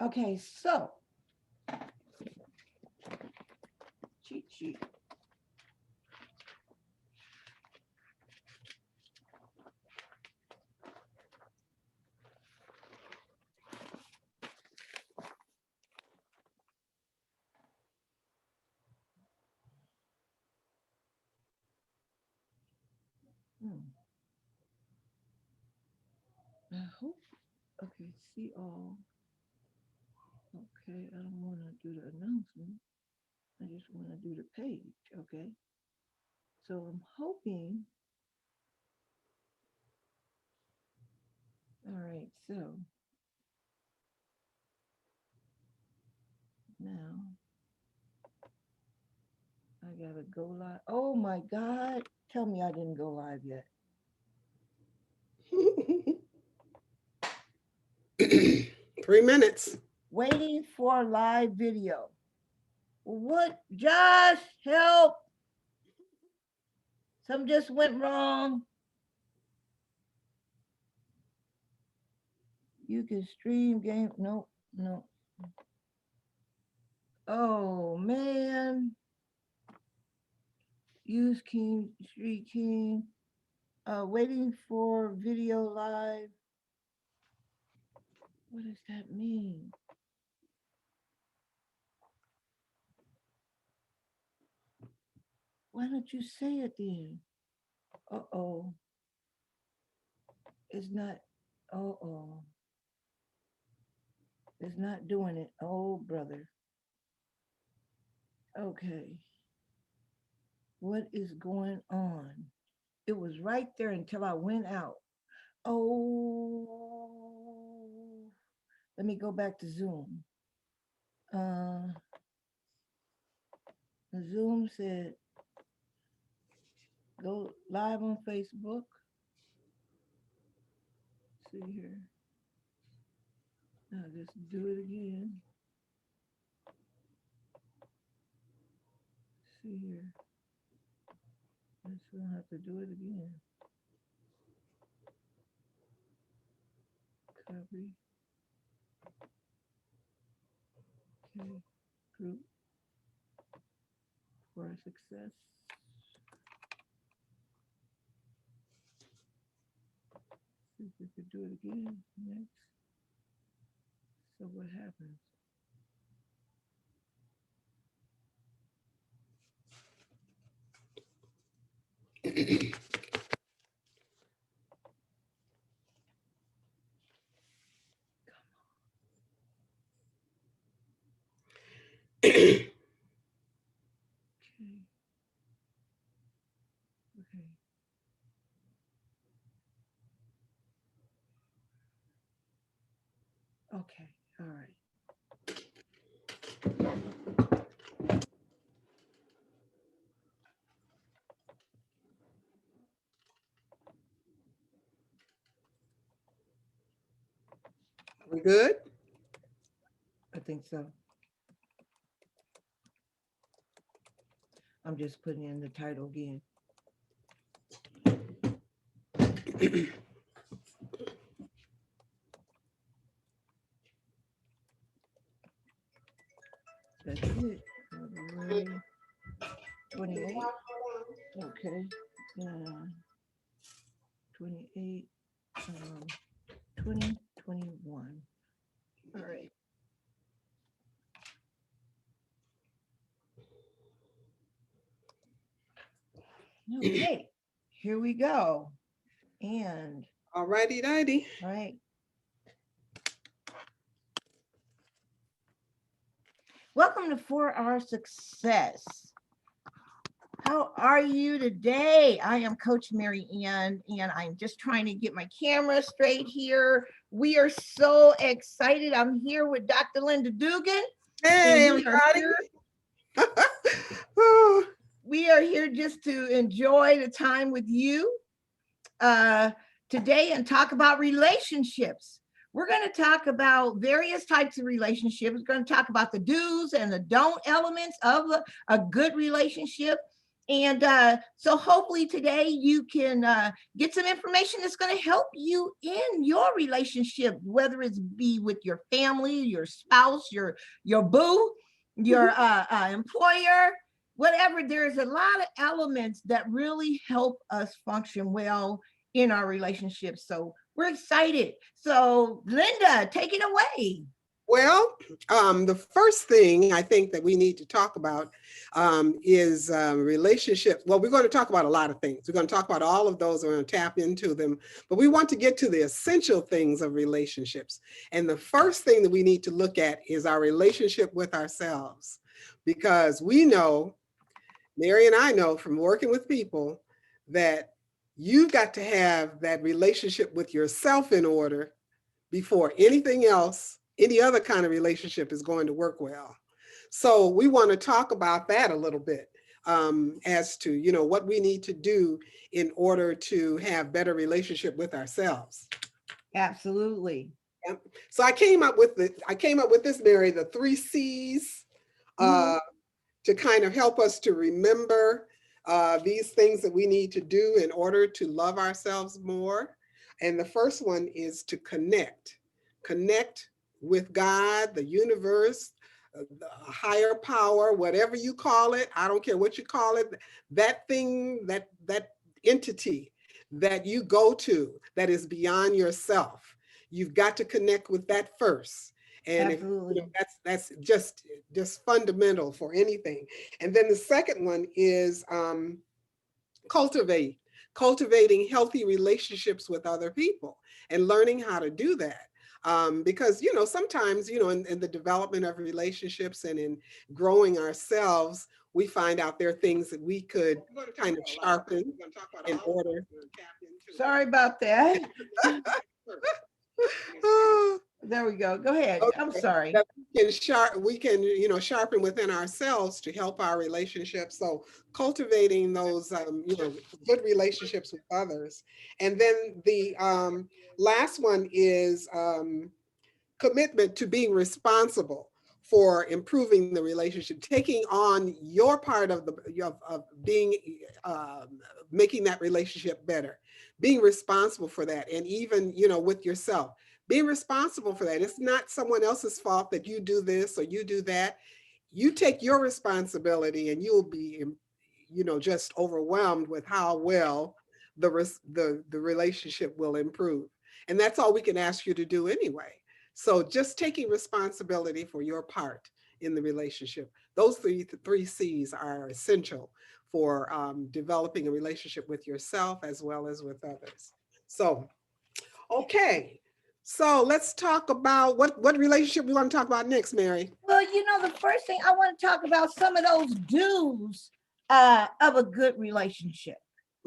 Okay, so cheat sheet. Hmm. I hope. Okay, see all. Okay, I don't want to do the announcement. I just want to do the page. Okay, so I'm hoping. All right, so now I gotta go live. Oh my God! Tell me I didn't go live yet. 3 minutes. Waiting for live video. What? Josh, help! Something just went wrong. You can stream game. No, no. Oh man. Use King Street King. Waiting for video live. What does that mean? Why don't you say it then? Uh-oh. It's not. Uh-oh. It's not doing it. Oh, brother. Okay. What is going on? It was right there until I went out. Oh, let me go back to Zoom. Uh, Zoom said go live on Facebook. See here. Now just do it again. See here. I just gonna have to do it again. Copy. Okay. Group for success. See if we could do it again next. So what happens? Okay. Okay. Okay. All right. We good? I think so. I'm just putting in the title again. That's it. February 28. Okay. 28, 2021. All right. Okay. Here we go. And, All righty, righty. all right. Welcome to 4 Hour Success. How are you today? I am Coach Mary Ann, and I'm just trying to get my camera straight here. We are so excited. I'm here with Dr. Linda Dugan. Hey, And everybody. we are here just to enjoy the time with you today and talk about relationships. We're going to talk about various types of relationships. We're going to talk about the do's and the don't elements of a good relationship. And so hopefully today you can get some information that's going to help you in your relationship, whether it's be with your family, your spouse, your boo, your employer, whatever. There's a lot of elements that really help us function well in our relationships. So we're excited. So Linda, take it away. Well, the first thing I think that we need to talk about is relationship. Well, we're going to talk about a lot of things. We're going to talk about all of those. We're going to tap into them, but we want to get to the essential things of relationships. And the first thing that we need to look at is our relationship with ourselves, because we know, Mary and I know from working with people, that you've got to have that relationship with yourself in order before anything else, any other kind of relationship is going to work well. So we want to talk about that a little bit as to, what we need to do in order to have better relationship with ourselves. Absolutely. So I came up with this, Mary, the 3 C's to kind of help us to remember these things that we need to do in order to love ourselves more. And the first one is to connect with God, the universe, the higher power, whatever you call it. I don't care what you call it. That thing, that entity that you go to that is beyond yourself. You've got to connect with that first. And that's just fundamental for anything. And then the second one is cultivating healthy relationships with other people and learning how to do that. Because, sometimes, in the development of relationships and in growing ourselves, we find out there are things that we could kind of sharpen in order. Sorry about that. There we go. Go ahead. Okay. I'm sorry. We can sharpen within ourselves to help our relationships. So cultivating those, good relationships with others. And then the last one is commitment to being responsible for improving the relationship, taking on your part of being, making that relationship better, being responsible for that. And even, with yourself, being responsible for that. It's not someone else's fault that you do this or you do that. You take your responsibility and you'll be, just overwhelmed with how well the relationship will improve. And that's all we can ask you to do anyway. So just taking responsibility for your part in the relationship. Those three C's are essential for developing a relationship with yourself as well as with others. So, okay. So let's talk about what relationship we want to talk about next, Mary. Well, the first thing I want to talk about some of those do's of a good relationship.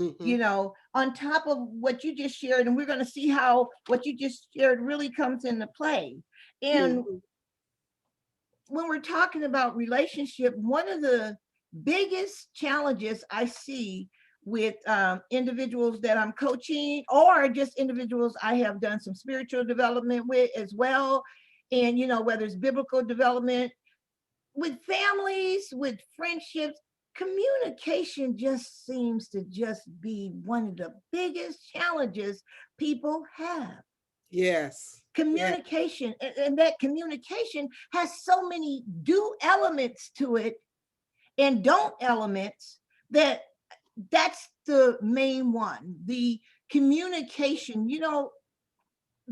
On top of what you just shared, and we're going to see how what you just shared really comes into play. And when we're talking about relationship, one of the biggest challenges I see with individuals that I'm coaching, or just individuals I have done some spiritual development with as well, and whether it's biblical development, with families, with friendships, communication just seems to just be one of the biggest challenges people have. Yes. Communication, and that communication has so many do elements to it and don't elements that's the main one. The communication,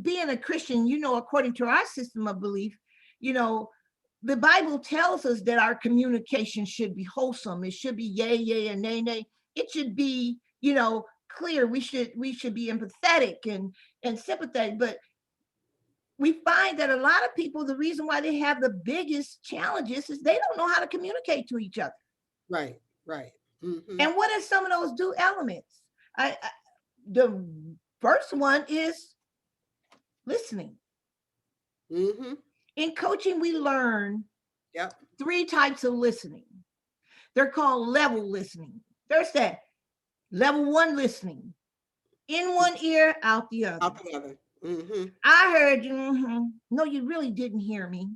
being a Christian, according to our system of belief, the Bible tells us that our communication should be wholesome. It should be yay, yay, and nay, nay. It should be, clear. We should be empathetic and sympathetic. But we find that a lot of people, the reason why they have the biggest challenges is they don't know how to communicate to each other. Right. Mm-hmm. And what are some of those do elements? The first one is listening. Mm-hmm. In coaching, we learn 3 types of listening. They're called level listening. There's that level 1 listening, in one ear, out the other. Out the other. Mm-hmm. I heard you. Mm-hmm. No, you really didn't hear me.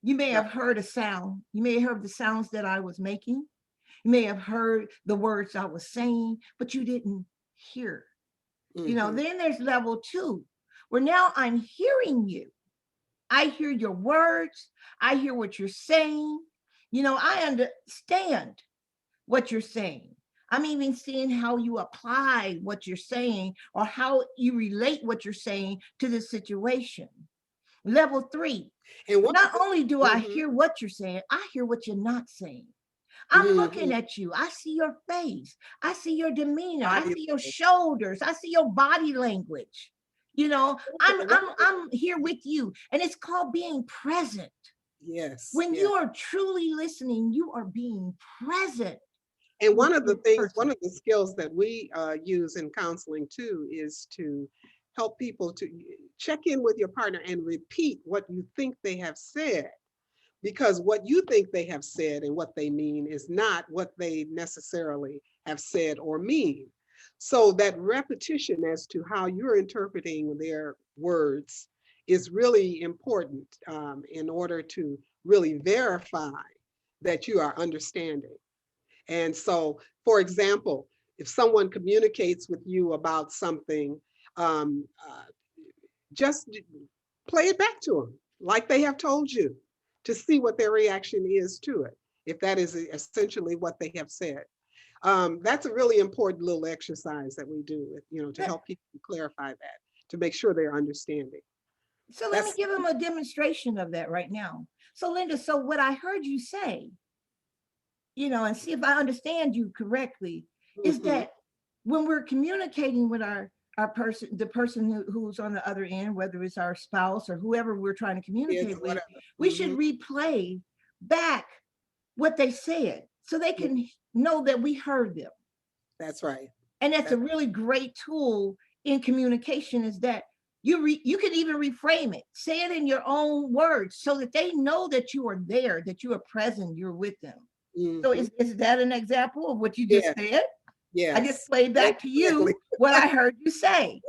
You may have heard a sound. You may have heard the sounds that I was making. You may have heard the words I was saying, but you didn't hear. Mhm. Then there's level 2, where now I'm hearing you. I hear your words. I hear what you're saying. I understand what you're saying. I'm even seeing how you apply what you're saying or how you relate what you're saying to the situation. Level 3, And one of not the only do I mhm, hear what you're saying, I hear what you're not saying. I'm looking mhm. at you. I see your face. I see your demeanor. I Body see your language. shoulders. I see your body language. I'm here with you. And it's called being present. Yes, When you yes. are truly listening, you are being present And with one of the the things, one person. of the skills that we use in counseling too is to help people to check in with your partner and repeat what you think they have said. Because what you think they have said and what they mean is not what they necessarily have said or mean. So that repetition as to how you're interpreting their words is really important in order to really verify that you are understanding. And so, for example, if someone communicates with you about something, um, uh, just play it back to them like they have told you to see what their reaction is to it, if that is essentially what they have said. That's a really important little exercise that we do, to Let- help people clarify that, to make sure they're understanding. So let me That's give them a demonstration of that right now. So Linda, so what I heard you say, and see if I understand you correctly, is mhm, that when we're communicating with our person, the person who's on the other end, whether it's our spouse or whoever we're trying to kids communicate or with, whatever. we should Mhm, replay back what they said so they mhm. can know that we heard them. That's right. And that's a That's really great tool in communication, is that you can even reframe it, say it in your own words so that they know that you are there, that you are present, you're with them. So mhm. is that an example of what you just Yes, said? I just yes, played back to exactly. you what I heard you say.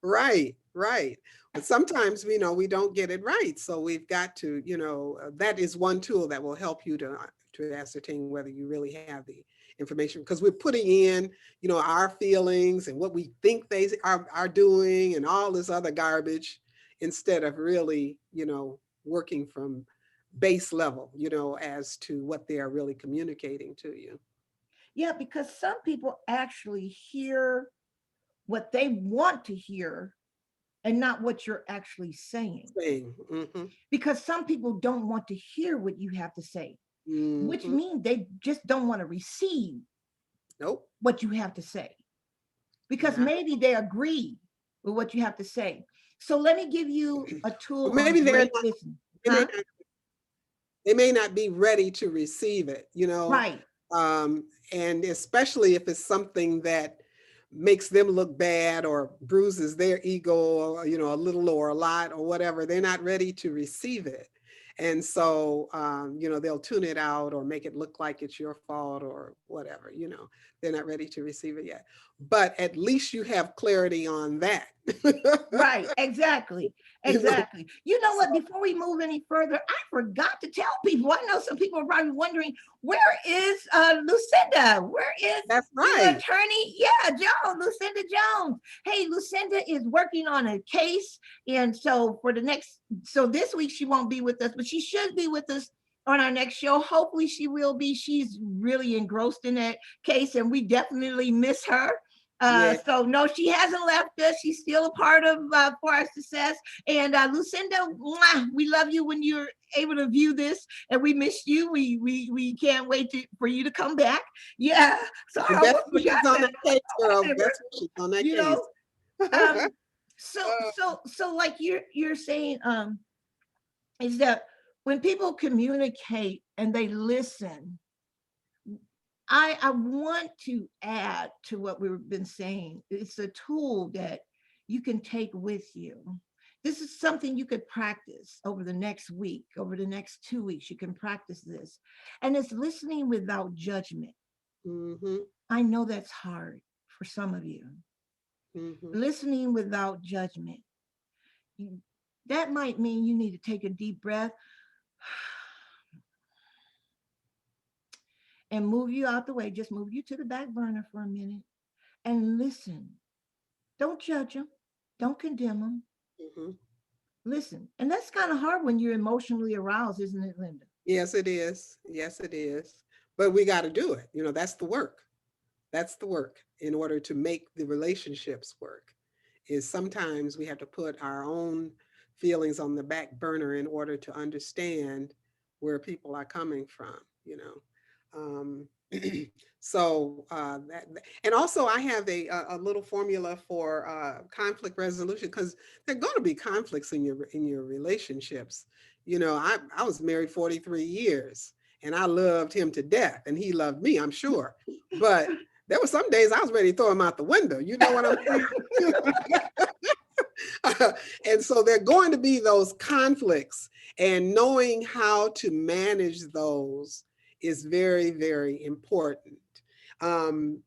Right, right. But sometimes, we don't get it right. So we've got to, that is one tool that will help you to ascertain whether you really have the information, because we're putting in, our feelings and what we think they are doing and all this other garbage instead of really, working from base level, as to what they are really communicating to you. Yeah, because some people actually hear what they want to hear and not what you're actually saying. Saying, mm-hmm, Because some people don't want to hear what you have to say, which mm-hmm, means they just don't want to receive nope, what you have to say, because not. maybe they agree with what you have to say. So let me give you a Or tool on maybe they're great not, listening. they may Huh? not, they may not be ready to receive it, Right. and especially if it's something that makes them look bad or bruises their ego, or, a little or a lot or whatever, they're not ready to receive it. And so, they'll tune it out or make it look like it's your fault or whatever, they're not ready to receive it yet. But at least you have clarity on that. Right, exactly, you know, exactly. You know so what? Before we move any further, I forgot to tell people. I know some people are probably wondering, where is Lucinda? Where is that's the right. attorney? Yeah, Jones, Lucinda Jones. Hey, Lucinda is working on a case, and so this week she won't be with us, but she should be with us on our next show. Hopefully, she will be. She's really engrossed in that case, and we definitely miss her. Yeah. So no, she hasn't left us. She's still a part of For Our Success. And Lucinda, mwah, we love you when you're able to view this, and we miss you. We can't wait for you to come back. Yeah. So I And best almost forgot wishes on that. that case, girl. Whatever. Best wishes on that You case. know. Um. So like you're saying, is that when people communicate and they listen, I want to add to what we've been saying. It's a tool that you can take with you. This is something you could practice over the next week, over the next 2 weeks. You can practice this. And it's listening without judgment. Mm-hmm, I know that's hard for some of you. mm-hmm. Listening without judgment. You- That might mean you need to take a deep breath and move you out the way, just move you to the back burner for a minute and listen. Don't judge them. Don't condemn them. Mhm. Listen. And that's kind of hard when you're emotionally aroused, isn't it, Linda? Yes, it is. Yes, it is. But we got to do it. That's the work. That's the work in order to make the relationships work. Is sometimes we have to put our own feelings on the back burner in order to understand where people are coming from. Um, and also I have a little formula for conflict resolution, because there are going to be conflicts in your relationships. I was married 43 years and I loved him to death and he loved me, I'm sure. But there were some days I was ready to throw him out the window. You know what I'm saying? And so there are going to be those conflicts, and knowing how to manage those is very, very important. Um,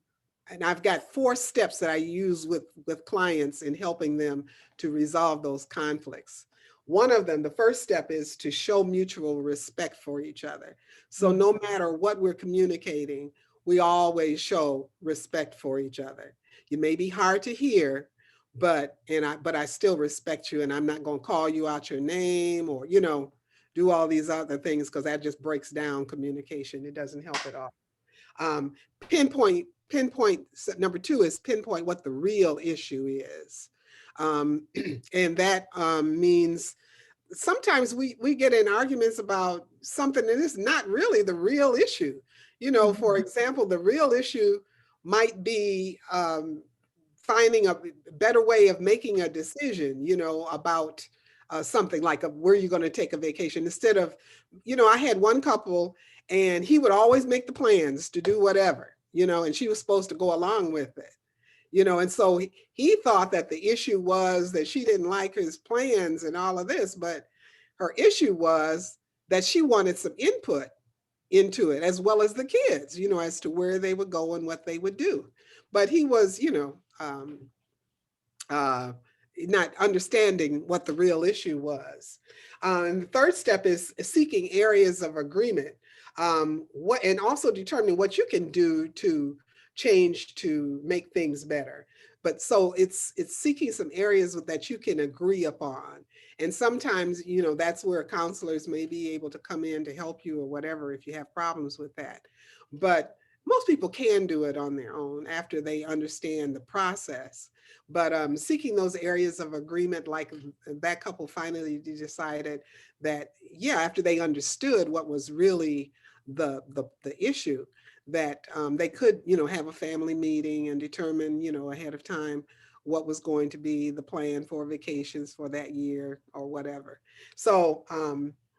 and I've got 4 steps that I use with clients in helping them to resolve those conflicts. One of them, the first step, is to show mutual respect for each other. So no matter what we're communicating, we always show respect for each other. You may be hard to hear, but I still respect you, and I'm not going to call you out your name or do all these other things, because that just breaks down communication. It doesn't help at all. Um, pinpoint. Number 2 is pinpoint what the real issue is, and that means sometimes we get in arguments about something that is not really the real issue. For example, the real issue might be finding a better way of making a decision, about something like where you're going to take a vacation, instead of, I had one couple and he would always make the plans to do whatever, and she was supposed to go along with it. And so he thought that the issue was that she didn't like his plans and all of this, but her issue was that she wanted some input into it, as well as the kids, as to where they would go and what they would do. But he was, uh, not understanding what the real issue was. And the third step is seeking areas of agreement, and also determining what you can do to change to make things better. But so it's seeking some areas that you can agree upon. And sometimes, that's where counselors may be able to come in to help you or whatever, if you have problems with that. But most people can do it on their own after they understand the process. But seeking those areas of agreement, like that couple finally decided that, yeah, after they understood what was really the issue, that they could, have a family meeting and determine, ahead of time what was going to be the plan for vacations for that year or whatever. So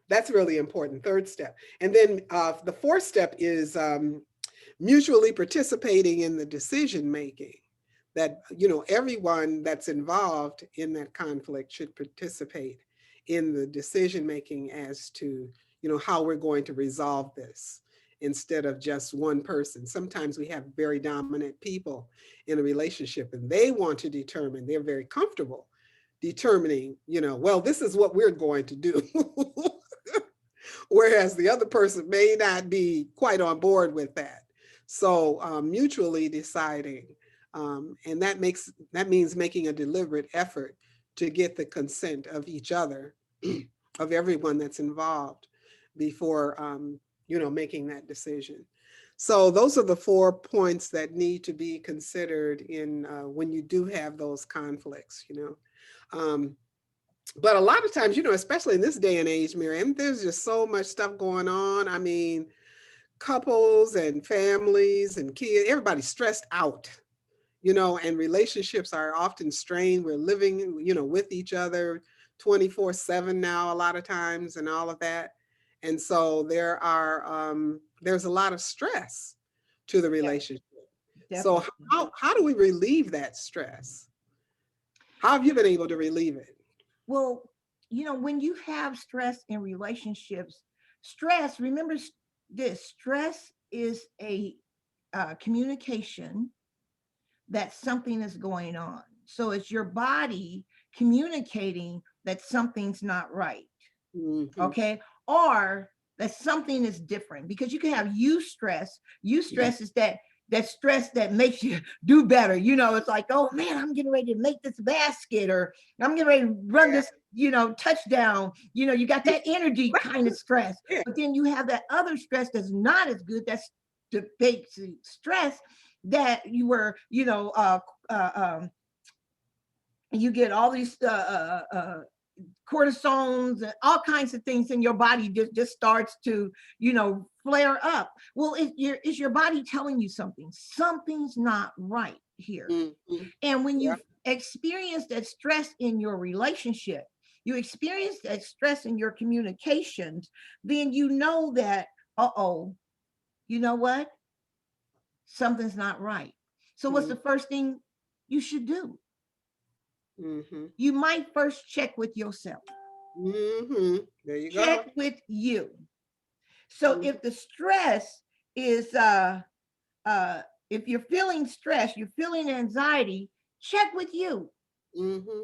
that's really important, third step. And then the fourth step is mutually participating in the decision making. That everyone that's involved in that conflict should participate in the decision making as to how we're going to resolve this, instead of just one person. Sometimes we have very dominant people in a relationship and they want to determine, they're very comfortable determining, well, this is what we're going to do. Whereas the other person may not be quite on board with that. So mutually deciding, and that means making a deliberate effort to get the consent of each other, of everyone that's involved, before making that decision. So those are the 4 points that need to be considered in when you do have those conflicts. But a lot of times, especially in this day and age, Miriam, there's just so much stuff going on. I mean, couples and families and kids, everybody's stressed out, and relationships are often strained. We're living, with each other 24/7 now, a lot of times, and all of that. And so there's a lot of stress to the relationship. So Definitely. how do we relieve that stress? How have you been able to relieve it? Well, when you have stress in relationships, stress, remember this, stress is a communication that something is going on. So it's your body communicating that something's not right. Mhm. Okay. Or that something is different, because you can have eustress. Eustress is that stress that makes you do better. You know, it's like, oh man, I'm getting ready to make this basket, or I'm getting ready to run this, touchdown. You know, you got that energy kind of stress. Yeah. But then you have that other stress that's not as good. That's the basic stress that you were, you get all these cortisones and all kinds of things in your body just starts to, flare up. Well, is your body telling you something's not right here? Mm-hmm. And when Yeah. you experience that stress in your relationship, you experience that stress in your communications, then you know that, you know what? Something's not right. So what's the first thing you should do? Mm-hmm. You might first check with yourself. Mm-hmm. There you go. Check with you. So if the stress is if you're feeling stress, you're feeling anxiety, check with you. Mm-hmm.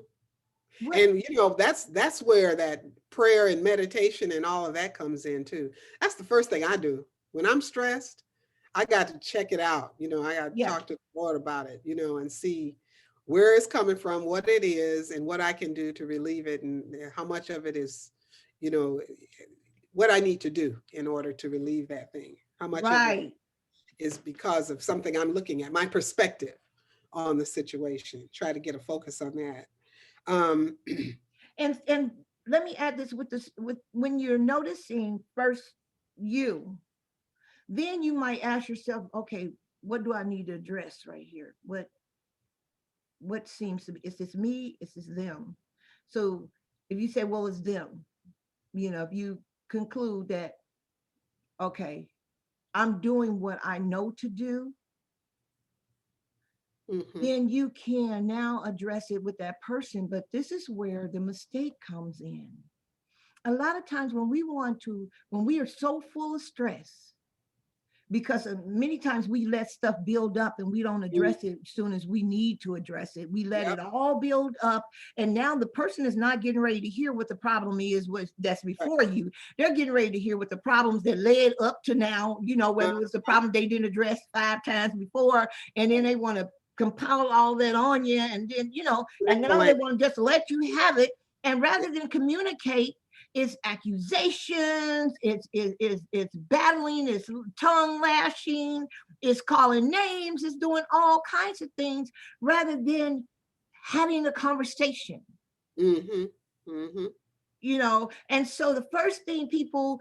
And that's where that prayer and meditation and all of that comes in too. That's the first thing I do when I'm stressed. I got to check it out. I got to talk to the Lord about it, and see where it's coming from, what it is, and what I can do to relieve it, and how much of it is, what I need to do in order to relieve that thing. How much of it is because of something I'm looking at, my perspective on the situation. Try to get a focus on that. And let me add this with when you're noticing first you, then you might ask yourself, okay, what do I need to address right here? What seems to be, is this me? Is this them? So if you say, well, it's them, if you conclude that, okay, I'm doing what I know to do, then you can now address it with that person. But this is where the mistake comes in. A lot of times when we are so full of stress, because many times we let stuff build up and we don't address it as soon as we need to address it. We let it all build up. And now the person is not getting ready to hear what the problem is, that's before you. They're getting ready to hear what the problems that led up to now, whether it was the problem they didn't address 5 times before, and then they want to compile all that on you. And then, and now they want to just let you have it. And rather than communicate, it's accusations, it's battling, it's tongue lashing, it's calling names, it's doing all kinds of things rather than having a conversation. And so the first thing people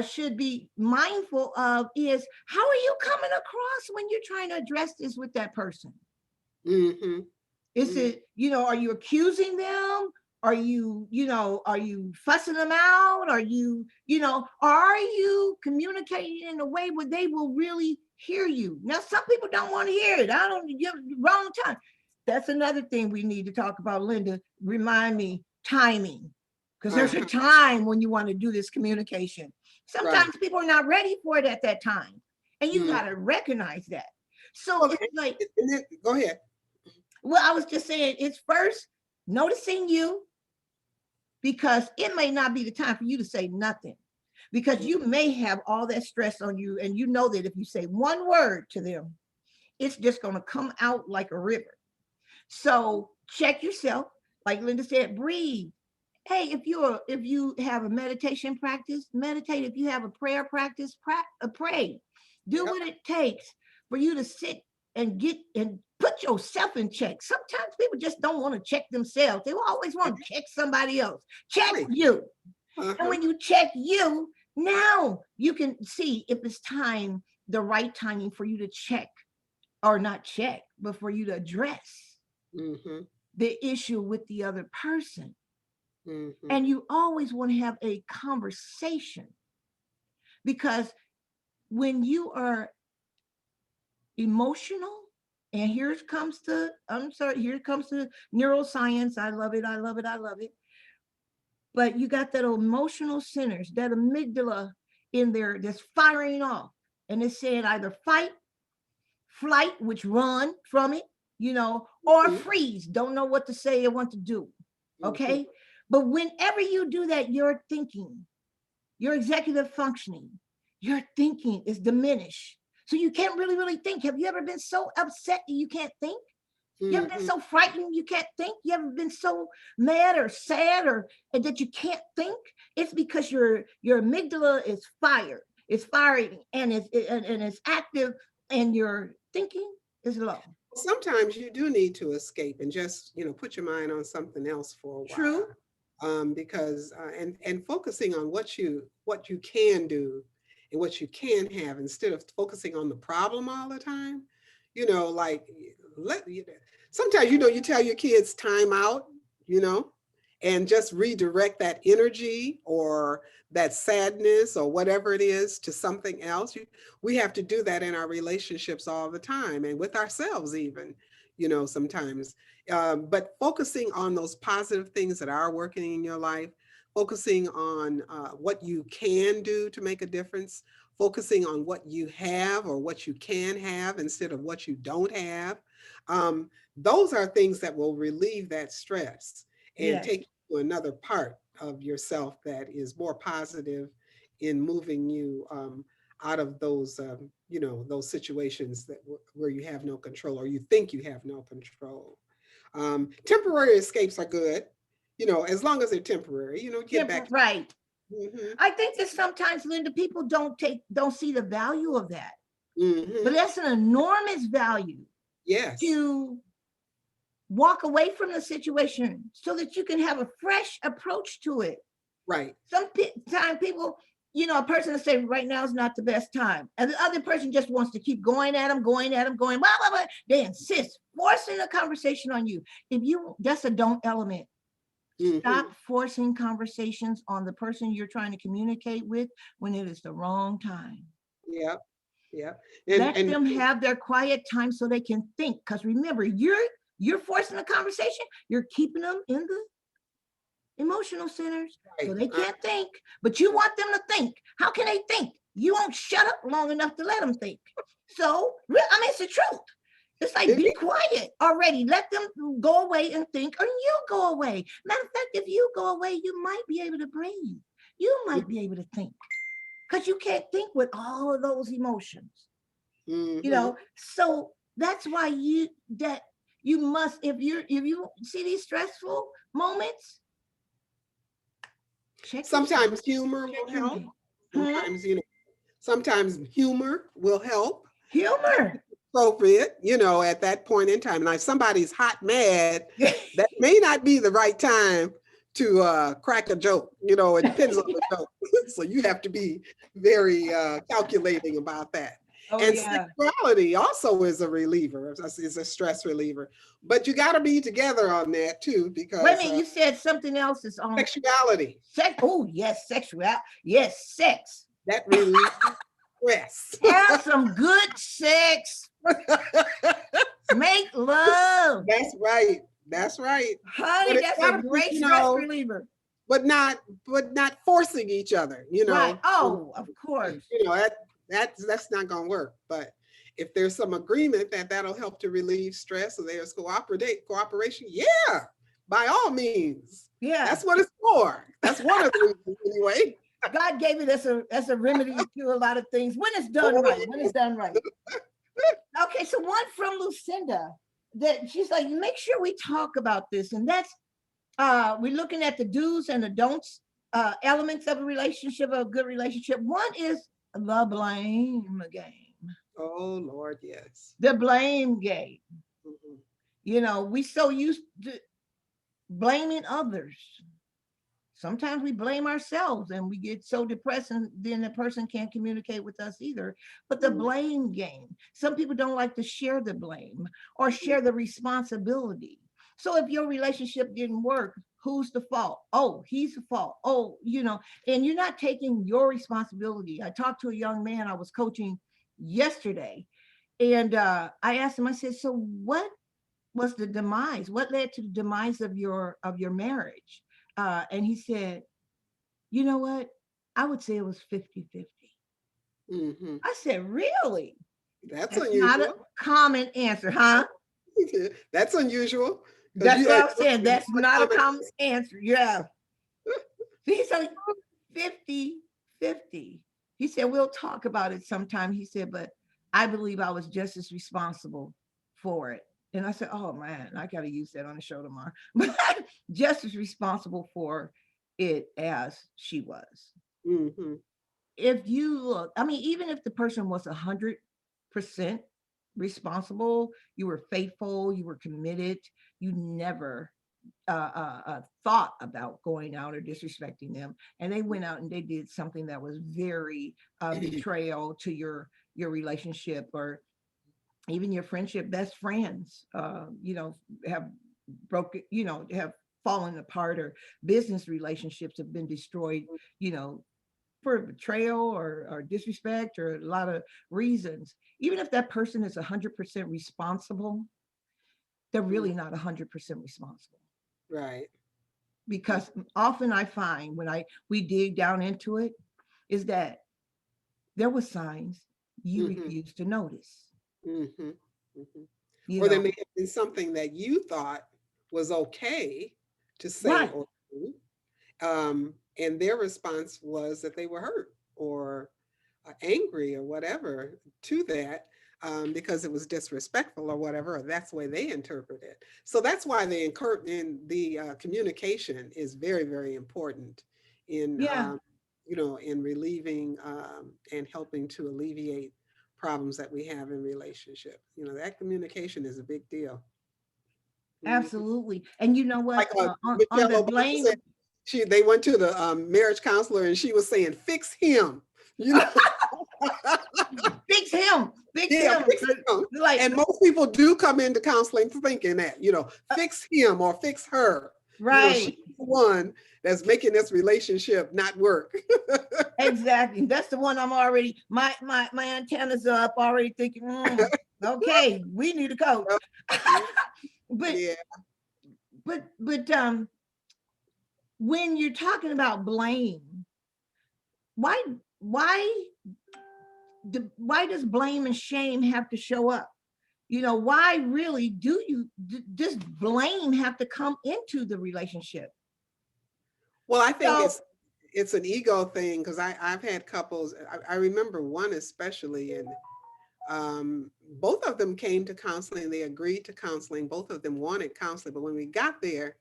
should be mindful of is, how are you coming across when you're trying to address this with that person? Is it, are you accusing them? Are you fussing them out? Are you communicating in a way where they will really hear you? Now, some people don't want to hear it. I don't give the wrong time. That's another thing we need to talk about, Linda. Remind me, timing. Because there's a time when you want to do this communication. Sometimes people are not ready for it at that time. And you got to recognize that. So it's like, go ahead. Well, I was just saying, it's first noticing you, because it may not be the time for you to say nothing, because you may have all that stress on you, and you know that if you say one word to them, it's just going to come out like a river. So check yourself, like Linda said, breathe. Hey, if you have a meditation practice, meditate. If you have a prayer practice, pray. Do what it takes for you to sit and put yourself in check. Sometimes people just don't want to check themselves. They will always want to check somebody else. Check you. And when you check you, now you can see if it's the right timing for you to check, or not check, but for you to address the issue with the other person. And you always want to have a conversation, because when you are emotional, and here comes the neuroscience. I love it. But you got that emotional centers, that amygdala in there that's firing off. And it's saying either fight, flight, which run from it, or freeze, don't know what to say or what to do. Okay. But whenever you do that, you're thinking. your executive functioning, your thinking is diminished. So you can't really think. Have you ever been so upset that you can't think? You ever been Mhm. so frightened you can't think? You ever been so mad or sad or that you can't think? It's because your amygdala is fired. It's firing and it's active, and your thinking is low. Sometimes you do need to escape and just, put your mind on something else for a while. True. Because and focusing on what you can do and what you can have instead of focusing on the problem all the time. Like let sometimes you tell your kids time out, you know, and just redirect that energy or that sadness or whatever it is to something else. We have to do that in our relationships all the time and with ourselves even, sometimes. But focusing on those positive things that are working in your life, focusing on what you can do to make a difference, focusing on what you have or what you can have instead of what you don't have. Those are things that will relieve that stress and Yes. take you to another part of yourself that is more positive in moving you out of those, those situations where you have no control or you think you have no control. Temporary escapes are good, as long as they're temporary, get back. Right. Mhm, I think that sometimes, Linda, people don't see the value of that. But mhm. that's an enormous value Yes, to walk away from the situation so that you can have a fresh approach to it. right. Sometimes people, a person will say right now is not the best time, and the other person just wants to keep going at them, going blah blah blah. They insist, forcing a conversation on you. That's a don't element. Stop Mhm. forcing conversations on the person you're trying to communicate with when it is the wrong time. Yep, yep. And Let and them have their quiet time so they can think. Because remember, you're forcing a conversation. You're keeping them in the emotional centers so right. they can't think. But you want them to think. How can they think? You won't shut up long enough to let them think. So, it's the truth. It's like, be It- quiet already. Let them go away and think, or you go away. Matter of fact, if you go away, you might be able to breathe. You might be able to think because you can't think with all of those emotions. mhm. So that's why you must, if you see these stressful moments, check yourself. Sometimes humor will Check your help. name. Hmm? Sometimes, sometimes humor will help. Humor. Appropriate, at that point in time. Now, if somebody's hot mad, that may not be the right time to crack a joke. It depends on the joke. So you have to be very calculating about that. Oh And yeah. sexuality also is a reliever, is a stress reliever. But you got to be together on that too, Wait a because minute, you said something else is on sexuality, sex. Oh yes, sexual. Yes, sex. that relieves stress. Have some good sex. Make love. That's right. That's right. But Honey, it's that's a got to be, great stress reliever. but not forcing each other, Right. Oh, of course. that's not going to work. But if there's some agreement that that'll help to relieve stress, or there's cooperation, yeah, by all means, Yeah. that's what it's for. That's one of the reasons anyway. God gave it as a remedy to a lot of things when it's done Oh, right. When it's done right. Okay, so one from Lucinda that she's like, make sure we talk about this, and that's we're looking at the do's and the don'ts elements of a relationship, of a good relationship. One is the blame game. oh Lord, yes. The blame game. Mhm. We so used to blaming others. Sometimes we blame ourselves and we get so depressed, and then the person can't communicate with us either. But the blame game, some people don't like to share the blame or share the responsibility. So if your relationship didn't work, who's the fault? Oh, he's the fault. Oh, and you're not taking your responsibility. I talked to a young man I was coaching yesterday, and I asked him, I said, so what was the demise? What led to the demise of your marriage? And he said, you know what? I would say it was 50-50. Mhm. I said, really? That's That's not a unusual. common answer, huh? That's unusual because That's you what had I'm saying. That's not a common. common answer. Yeah. These are 50-50. 50. He said, we'll talk about it sometime. He said, but I believe I was just as responsible for it. And I said, oh man, I got to use that on the show tomorrow. But just as responsible for it as she was. Mm-hmm. If you look, I mean, even if the person was 100% responsible, you were faithful, you were committed, you never thought about going out or disrespecting them, and they went out and they did something that was very betrayal to your relationship, or even your friendship, best friends, have broken, have fallen apart, or business relationships have been destroyed, you know, for betrayal or disrespect or a lot of reasons. Even if that person is 100% responsible, they're really not 100% responsible. Right. Because often I find when we dig down into it, is that there were signs you Mm-hmm. refused to notice. Mm-hmm. Mm-hmm. You Or there know, may have been something that you thought was okay to say right? or do. And their response was that they were hurt or angry or whatever to that, because it was disrespectful or whatever, or that's the way they interpret it. So that's why the communication is very, very important in, Yeah, in relieving and helping to alleviate problems that we have in relationship. That communication is a big deal. Mhm. absolutely. And you know Like what? On Michelle the Obama blame, said, they went to the marriage counselor and she was saying, "Fix him," you know. fix him, fix Yeah, him. fix him. Like, And most people do come into counseling thinking that, fix him or fix her. She's right. the one that's making this relationship not work. Exactly. That's the one I'm already, my antennas are up already thinking, okay, we need a coach. but Yeah. but when you're talking about blame, why why why does blame and shame have to show up? Why really does blame have to come into the relationship? Well, I think So it's an ego thing, because I've had couples. I remember one especially, and both of them came to counseling. They agreed to counseling. Both of them wanted counseling, but when we got there,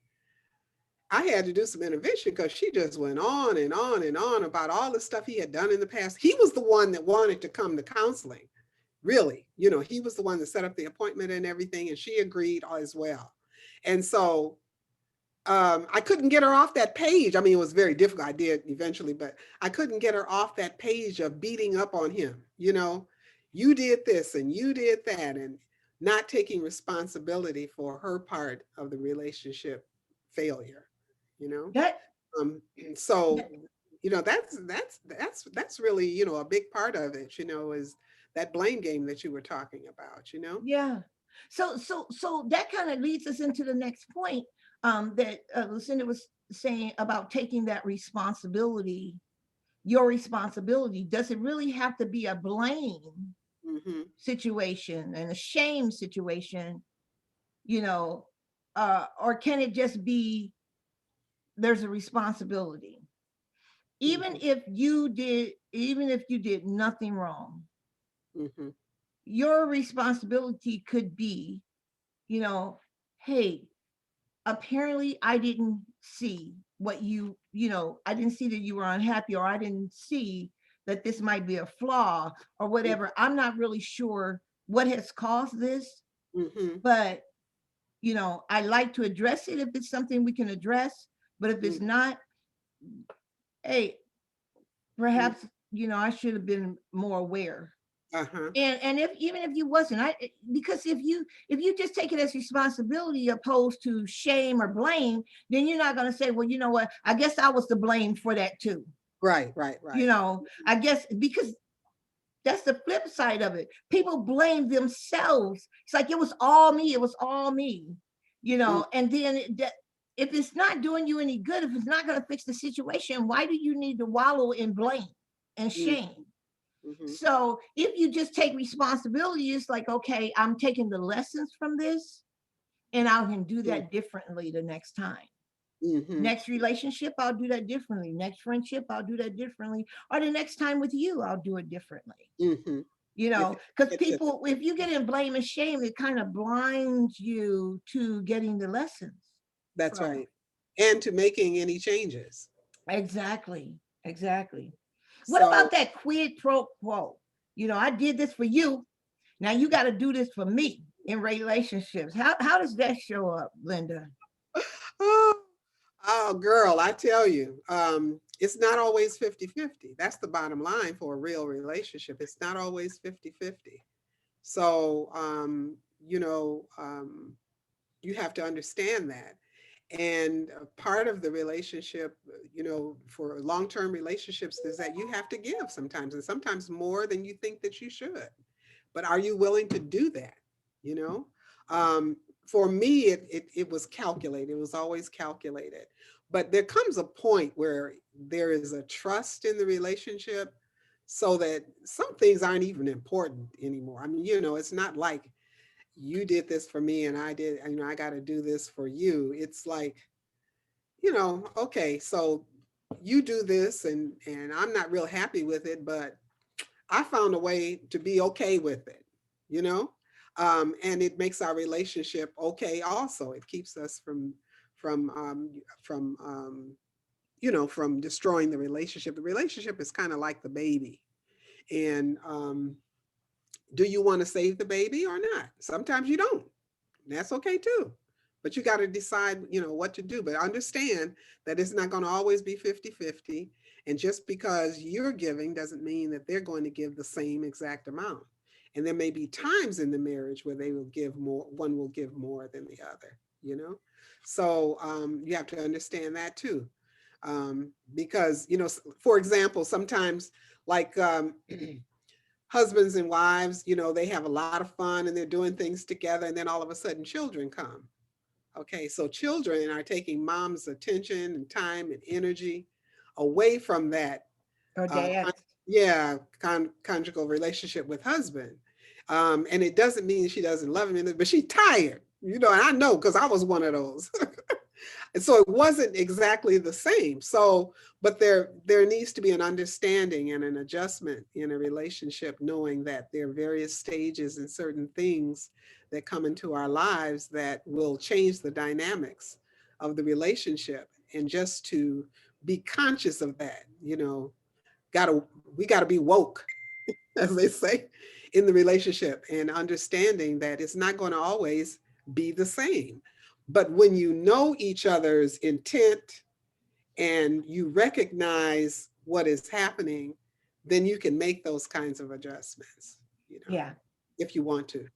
I had to do some intervention because she just went on and on and on about all the stuff he had done in the past. He was the one that wanted to come to counseling, really. He was the one that set up the appointment and everything, and she agreed as well. And so I couldn't get her off that page. I mean, it was very difficult. I did eventually, but I couldn't get her off that page of beating up on him. You did this and you did that, and not taking responsibility for her part of the relationship failure. You know, that so that's really a big part of it. Is that blame game that you were talking about. yeah. So that kind of leads us into the next point, that Lucinda was saying about taking that responsibility. Your responsibility, does it really have to be a blame Mm-hmm. situation and a shame situation, you know or can it just be there's a responsibility, even Mm-hmm. if you did nothing wrong? Mm-hmm. Your responsibility could be, you know hey, apparently I didn't see what I didn't see that you were unhappy, or I didn't see that this might be a flaw or whatever. I'm not really sure what has caused this, Mm-hmm. but I like to address it if it's something we can address. But if it's not, hey, Mm-hmm. perhaps I should have been more aware. Uh-huh. And if even if you wasn't, because if you just take it as responsibility opposed to shame or blame, then you're not going to say, well, you know what, I guess I was to blame for that too. Right, right, right. I guess, because that's the flip side of it. People blame themselves. It's like, it was all me, it was all me. Mm-hmm. And then if it's not doing you any good, if it's not going to fix the situation, why do you need to wallow in blame and shame? Mm-hmm. So if you just take responsibility, it's like, okay, I'm taking the lessons from this and I can do that differently the next time. Mhm. Next relationship, I'll do that differently. Next friendship, I'll do that differently. Or the next time with you, I'll do it differently. Mhm. You If know, it because fits it. people, if you get in blame and shame, it kind of blinds you to getting the lessons That's from it. right. And to making any changes. Exactly. Exactly. What So, about that quid pro quo? You know, I did this for you. Now you got to do this for me in relationships. How does that show up, Linda? oh, oh, girl, I tell you, it's not always 50-50. That's the bottom line for a real relationship. It's not always 50-50. So, you know, you have to understand that. And part of the relationship, you know, for long-term relationships is that you have to give sometimes, and sometimes more than you think that you should. But are you willing to do that? You know, for me, it was calculated. It was always calculated. But there comes a point where there is a trust in the relationship so that some things aren't even important anymore. I mean, you know, it's not like you did this for me and I did, you know, I got to do this for you. It's like, you know, okay, so you do this and I'm not real happy with it, but I found a way to be okay with it, you know, and it makes our relationship okay. Also, it keeps us from you know, from destroying the relationship. The relationship is kind of like the baby, and do you want to save the baby or not? Sometimes you don't. That's okay too. But you got to decide, you know, what to do. But understand that it's not going to always be 50-50. And just because you're giving doesn't mean that they're going to give the same exact amount. And there may be times in the marriage where they will give more, one will give more than the other, you know? So you have to understand that too. Because, you know, for example, sometimes like husbands and wives, you know, they have a lot of fun and they're doing things together. And then all of a sudden children come. Okay, so children are taking mom's attention and time and energy away from that, Or uh, dad? con- yeah, conjugal relationship with husband. And it doesn't mean she doesn't love him, but she's tired, you know, and I know because I was one of those. And so it wasn't exactly the same. So, but there needs to be an understanding and an adjustment in a relationship, knowing that there are various stages and certain things that come into our lives that will change the dynamics of the relationship. And just to be conscious of that, you know, gotta we gotta be woke, as they say, in the relationship, and understanding that it's not going to always be the same. But when you know each other's intent and you recognize what is happening, then you can make those kinds of adjustments, you know, Yeah. if you want to.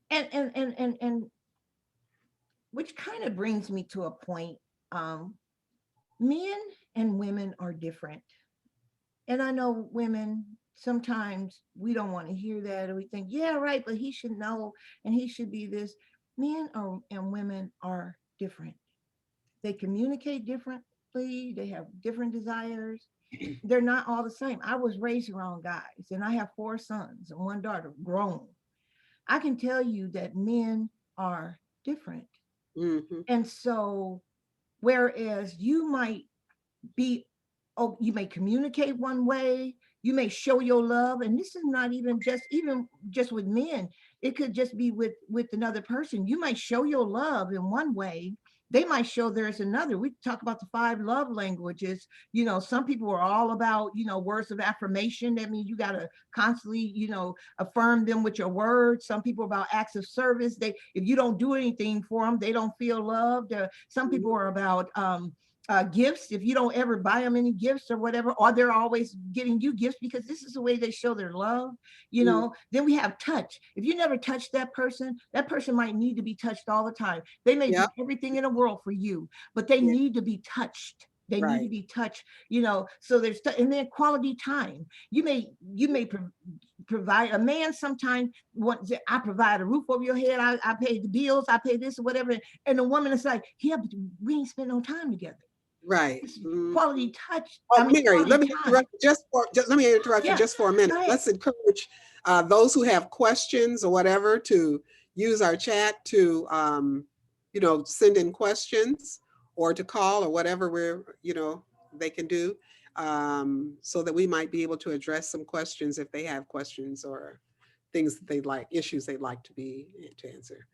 And which kind of brings me to a point. Um, Men and women are different. And I know women, sometimes we don't want to hear that, or we think, yeah, right, but he should know and he should be this. Men are, and women are different. They communicate differently, they have different desires. They're not all the same. I was raised around guys, and I have 4 sons and 1 daughter, grown. I can tell you that men are different. Hmm. And so, whereas you might be, oh, you may communicate one way, you may show your love, and this is not even just with men, it could just be with another person. You might show your love in one way, they might show theirs another. We talk about the 5 love languages. You know, some people are all about, you know, words of affirmation. That means you got to constantly, you know, affirm them with your words. Some people are about acts of service. They, if you don't do anything for them, they don't feel loved. Some people are about gifts. If you don't ever buy them any gifts or whatever, or they're always getting you gifts because this is the way they show their love, you Hmm. know. Then we have touch. If you never touch that person might need to be touched all the time. They may do Yeah. everything in the world for you, but they Yeah. need to be touched. They need to Right. be touched, you know. So there's, and then quality time. You may provide, a man sometimes wants, I provide a roof over your head, I pay the bills, I pay this or whatever, and the woman is like, yeah, but we ain't spend no time together. Right. It's Mhm. quality touch. I Oh, mean, Mary, quality let me time. interrupt you let me interrupt you Yeah, just for a minute. go ahead. Let's encourage those who have questions or whatever to use our chat to, you know, send in questions, or to call or whatever they can do, so that we might be able to address some questions if they have questions or things that they'd like, issues they'd like to answer.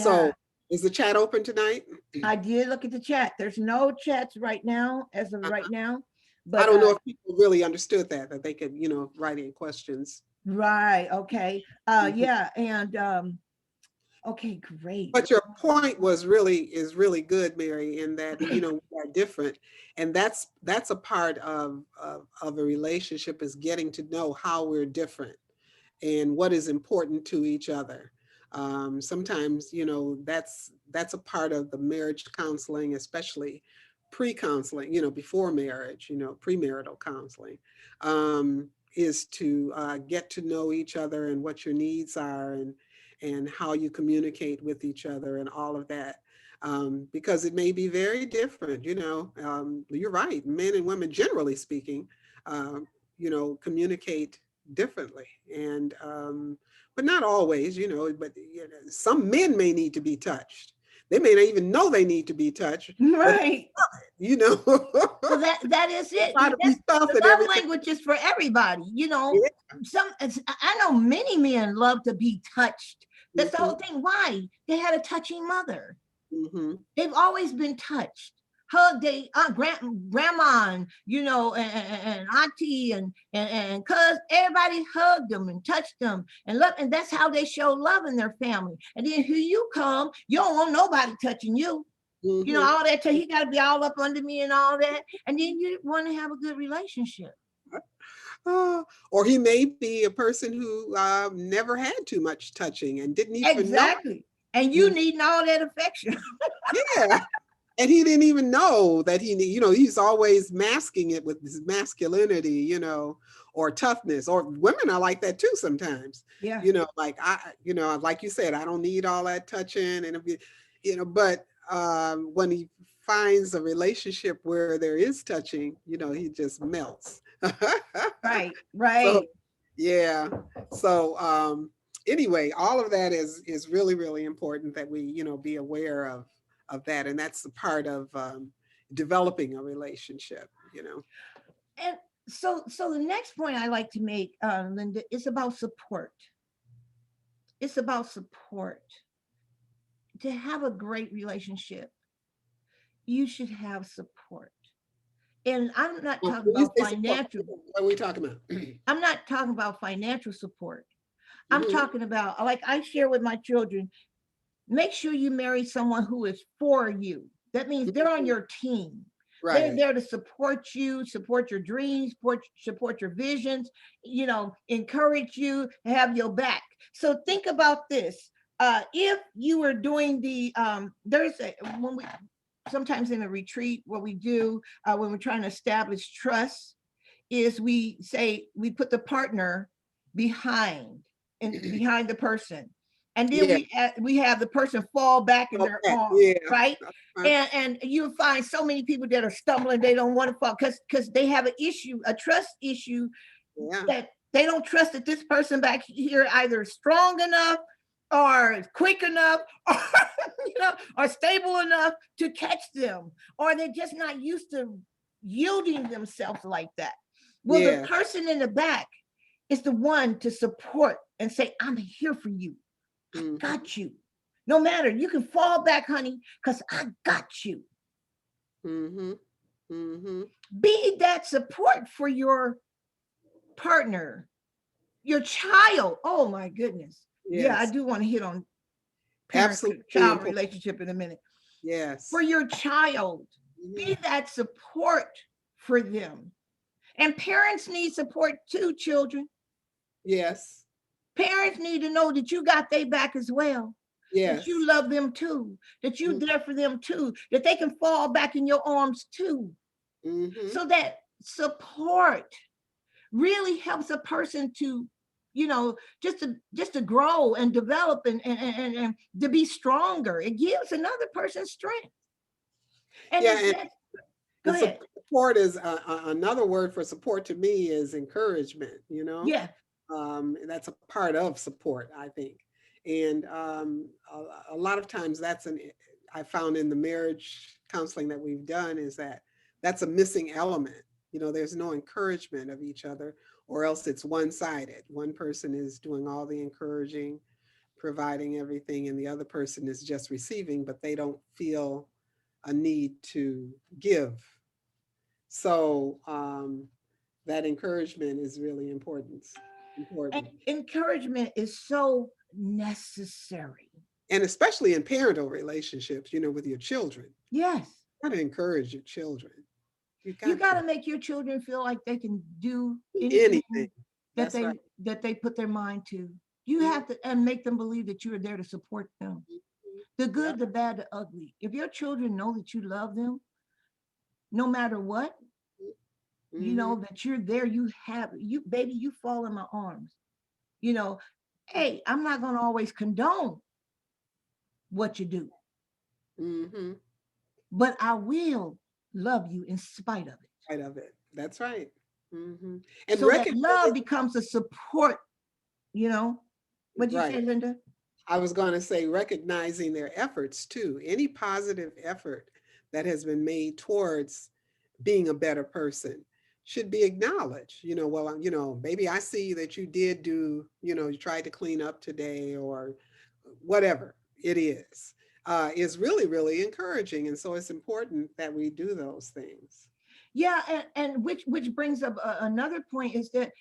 So Yeah, is the chat open tonight? I did look at the chat. There's no chats right now, as of right now. I But don't know if people really understood that they could, write in questions. right, okay. Mhm. Yeah, and okay, great. But your point is really good, Mary, in that, we are different. And that's a part of a relationship, is getting to know how we're different and what is important to each other. Sometimes, that's a part of the marriage counseling, especially pre-counseling, before marriage, premarital counseling, is to get to know each other and what your needs are, and how you communicate with each other and all of that. Because it may be very different, you're right, men and women, generally speaking, um, communicate differently. And but not always, but some men may need to be touched. They may not even know they need to be touched, but Right. you know, Well, that is it. try to be That's tough the and love everything. language is for everybody. Yeah. I know many men love to be touched. That's the Mhm, whole thing. Why? They had a touching mother. mhm. They've always been touched. Hug they grandma and and auntie and cuz everybody hugged them and touched them and love, and that's how they show love in their family. And then here you come, you don't want nobody touching you. Mhm. All that, he got to be all up under me and all that. And then you want to have a good relationship. Or he may be a person who never had too much touching and didn't even know. Exactly. And you You, needing all that affection. yeah, and he didn't even know that he's always masking it with his masculinity, or toughness. Or women are like that too sometimes. Yeah. Like like you said, I don't need all that touching, and if but when he finds a relationship where there is touching, he just melts. Right. So Right. yeah. So anyway, all of that is really, really important that we, be aware of that. And that's the part of developing a relationship. And so the next point I like to make, Linda, is about support. It's about support. To have a great relationship, you should have support. And I'm not Well, talking when you about say support, financial. what are we talking about? I'm not talking about financial support. I'm Mhm. talking about, like I share with my children, make sure you marry someone who is for you. That means they're on Mhm. your team. They're Right. there to support you, support your dreams, support your visions, encourage you, have your back. So think about this. If you were doing there's when we sometimes in a retreat, what we do when we're trying to establish trust is we put the partner behind and behind the person, and then Yeah. we have the person fall back in their Okay. arms, Yeah. right? Uh, And you find so many people that are stumbling, they don't want to fall because they have a trust issue, Yeah. that they don't trust that this person back here either is strong enough or quick enough or or stable enough to catch them, or they're just not used to yielding themselves like that. Well, the Yeah. person in the back is the one to support and say, I'm here for you. I Hmm. got you. No matter, you can fall back, honey, because I got you. Hmm. Hmm. Be that support for your partner, your child. Oh my goodness. Yeah, I Yes. do want to hit on parent Absolutely child important. relationship in a minute. For Yes. your child, Hmm. be that support for them. And parents need support too, children. Yes. Parents need to know that you got their back as well, that you Yes. love them too, that you're there for them too, that they can fall back in your arms too. Mm-hmm. So that support really helps a person to, just to grow and develop and to be stronger. It gives another person strength. And Yeah, it's that, go and ahead. support is another word for support to me is encouragement, Yeah. that's a part of support, I think. And a lot of times I found in the marriage counseling that we've done is that that's a missing element. There's no encouragement of each other, or else it's one-sided. One person is doing all the encouraging, providing everything, and the other person is just receiving, but they don't feel a need to give. So that encouragement is really important. And Important. encouragement is so necessary. And especially in parental relationships, with your children. Yes. You got to encourage your children. You You got got to. to make your children feel like they can do Anything. anything That's right. that they put their mind to. You have to, and make them believe that you are there to support them. The Yep. good, the bad, the ugly. If your children know that you love them, no matter what, you know that you're there. Baby, you fall in my arms. You know, hey, I'm not going to always condone what you do, Mm-hmm. but I will love you in spite of it. Right of it. That's right. Mm-hmm. And So that love recognize, becomes a support, you know. What'd you say, right. Linda? I was going to say recognizing their efforts too. Any positive effort that has been made towards being a better person should be acknowledged. Well, maybe I see that you did do, you tried to clean up today or whatever it is really, really encouraging. And so it's important that we do those things. Yeah, and which brings up another point is that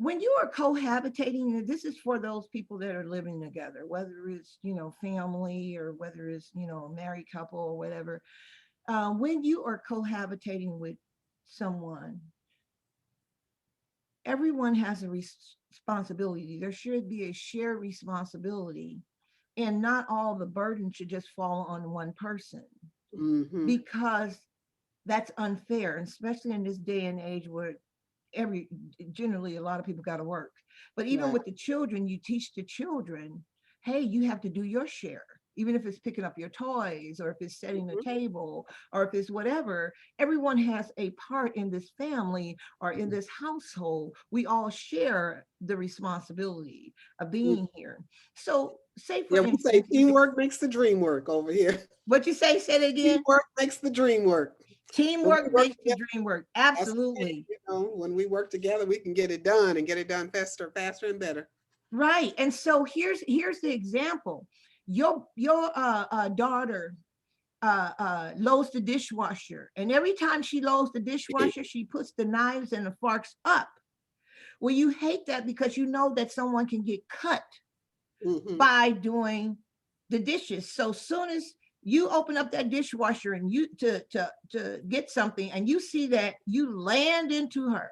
when you are cohabitating, and this is for those people that are living together, whether it's, family or whether it's, a married couple or whatever, when you are cohabitating with someone, everyone has a responsibility. There should be a shared responsibility, and not all the burden should just fall on one person, Mm-hmm. because that's unfair, especially in this day and age where generally a lot of people got to work. But even Right. with the children, you teach the children, hey, you have to do your share, even if it's picking up your toys or if it's setting the Mhm. table or if it's whatever. Everyone has a part in this family or in this household. We all share the responsibility of being here. So say for Yeah, we say instance, teamwork makes the dream work over here. what you say it again. Teamwork makes the dream work. When we Teamwork work makes the together, dream work. that's the thing, Absolutely. when we work together, we can get it done and get it done faster, faster and better. Right. And so here's the example. Your daughter loads the dishwasher, and every time she loads the dishwasher, she puts the knives and the forks up. Well, you hate that because you know that someone can get cut Mm-hmm. by doing the dishes. So soon as you open up that dishwasher and you to get something, and you see that, you land into her.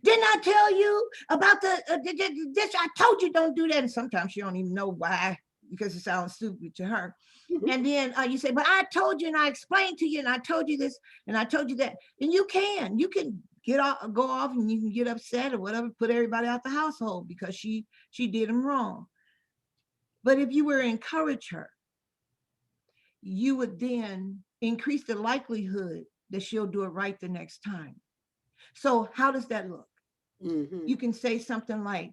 Didn't I tell you about the dish? I told you don't do that. And sometimes she don't even know why, because it sounds stupid to her. Mm-hmm. And then you say, but I told you and I explained to you and I told you this and I told you that. And you can get off, go off, and you can get upset or whatever, put everybody out the household because she did them wrong. But if you were to encourage her, you would then increase the likelihood that she'll do it right the next time. So how does that look? Mm-hmm. You can say something like,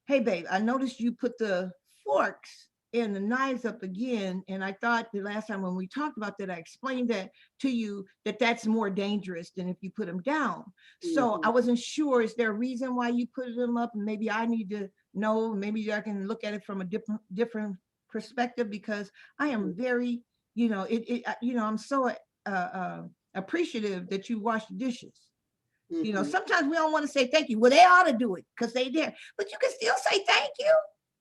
hey babe, I noticed you put the forks and the knives up again, and I thought the last time when we talked about that, I explained that to you, that that's more dangerous than if you put them down. So Mm-hmm. I wasn't sure, is there a reason why you put them up? And maybe I need to know, maybe I can look at it from a different perspective, because I am very, I'm so appreciative that you wash the dishes. Mm-hmm. Sometimes we don't want to say thank you. Well, they ought to do it because they did. But you can still say thank you.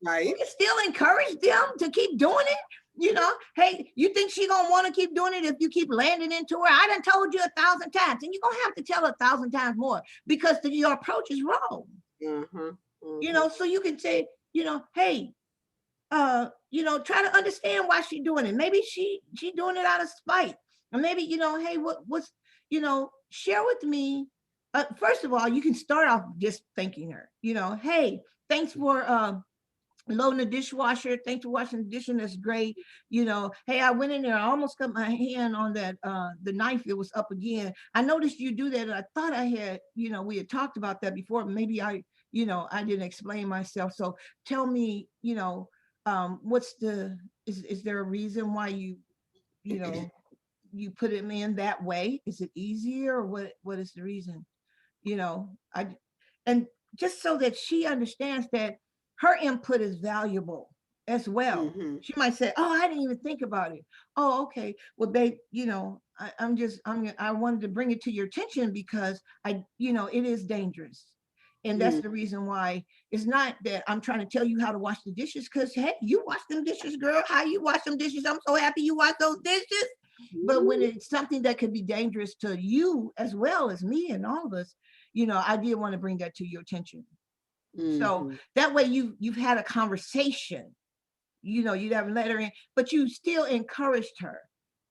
You Right. can still encourage them to keep doing it. Hey, you think she gonna want to keep doing it if you keep landing into her? I done told you 1,000 times, and you're gonna have to tell her 1,000 times more, because your approach is wrong. Uh-huh. Uh-huh. So you can say, hey, try to understand why she's doing it. Maybe she doing it out of spite. Or maybe, hey, what's, share with me. First of all, you can start off just thanking her, hey, thanks for loading the dishwasher. Thanks for washing the dish. And that's great. Hey, I went in there. I almost cut my hand on that, the knife. It was up again. I noticed you do that. And I thought I had, we had talked about that before. Maybe I didn't explain myself. So tell me, what's is there a reason why you you know, you put him in that way? Is it easier, or what is the reason? You know, and just so that she understands that her input is valuable as well. Mm-hmm. She might say, "Oh, I didn't even think about it." Oh, okay. Well, babe, I wanted to bring it to your attention because it is dangerous. And that's the reason why it's not that I'm trying to tell you how to wash the dishes, because hey, you wash them dishes, girl. How you wash them dishes? I'm so happy you wash those dishes. But when it's something that could be dangerous to you as well as me and all of us, I did want to bring that to your attention. So Mm-hmm. that way you've had a conversation, you haven't let her in, but you still encouraged her.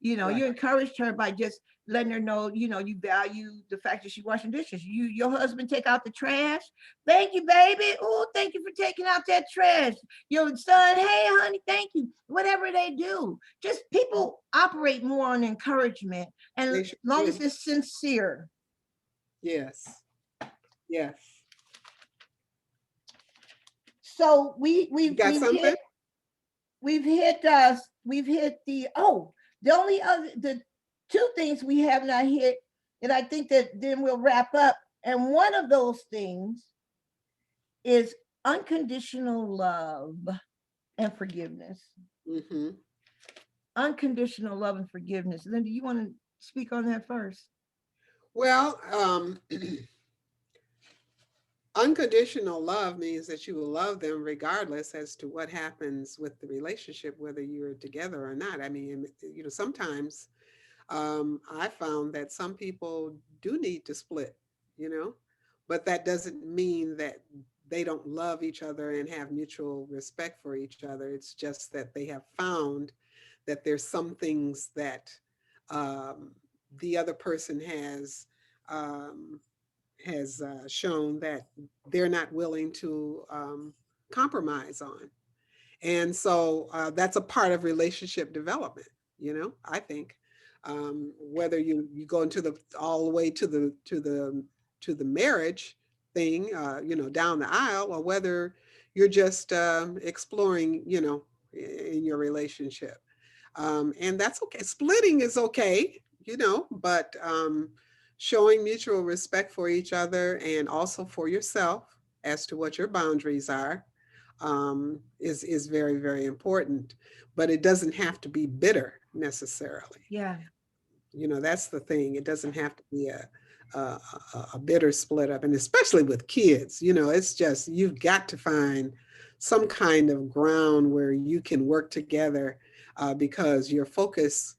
Right. You encouraged her by just letting her know, you value the fact that she's washing dishes. Your husband take out the trash. Thank you, baby. Oh, thank you for taking out that trash. Your son, hey, honey, thank you. Whatever they do, just people operate more on encouragement, and They as sure long as do. it's sincere. Yes. Yes. So You got something? we've hit the two things we have not hit, and I think that then we'll wrap up. And one of those things is unconditional love and forgiveness. Mm-hmm. Unconditional love and forgiveness. Linda, you want to speak on that first? Well, unconditional love means that you will love them regardless as to what happens with the relationship, whether you're together or not. I mean, sometimes I found that some people do need to split, you know, but that doesn't mean that they don't love each other and have mutual respect for each other. It's just that they have found that there's some things that um, the other person um, has shown that they're not willing to compromise on. And so that's a part of relationship development, I think. Whether you go into the all the way to the marriage thing, down the aisle, or whether you're just exploring, in your relationship. And that's okay. Splitting is okay, but showing mutual respect for each other and also for yourself as to what your boundaries are is very, very important. But it doesn't have to be bitter necessarily. Yeah. That's the thing. It doesn't have to be a bitter split up, and especially with kids, it's just you've got to find some kind of ground where you can work together because your focus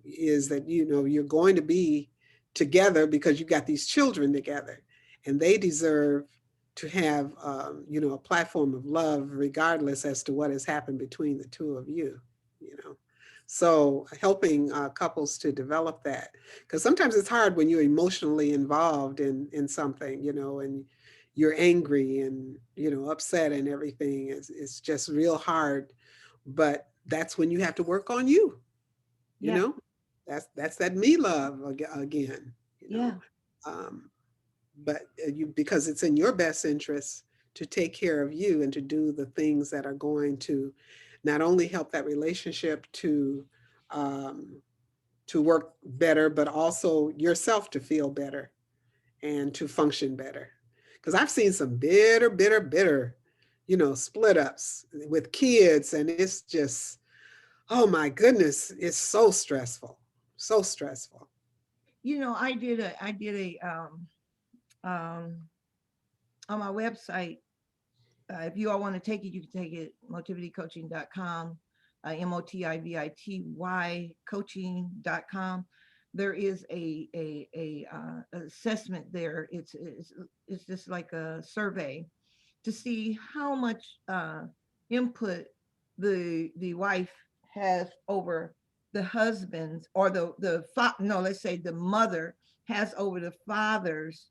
is that you're going to be together because you got these children together, and they deserve to have a platform of love regardless as to what has happened between the two of you. you know so helping couples to develop that, because sometimes it's hard when you're emotionally involved in something, and you're angry and upset and everything. It's just real hard. But that's when you have to work on you. You Yeah. know, that's that me love again. Yeah. Um, but because it's in your best interest to take care of you and to do the things that are going to not only help that relationship um, to work better, but also yourself to feel better and to function better. Because I've seen some bitter, split ups with kids, and it's just, oh my goodness, it's so stressful, so stressful. I did a on my website. If you all want to take it, you can take it, motivitycoaching.com, MOTIVITY coaching.com. There is a assessment there. It's just like a survey to see how much input the wife has over the husband's, or no, let's say the mother has over the father's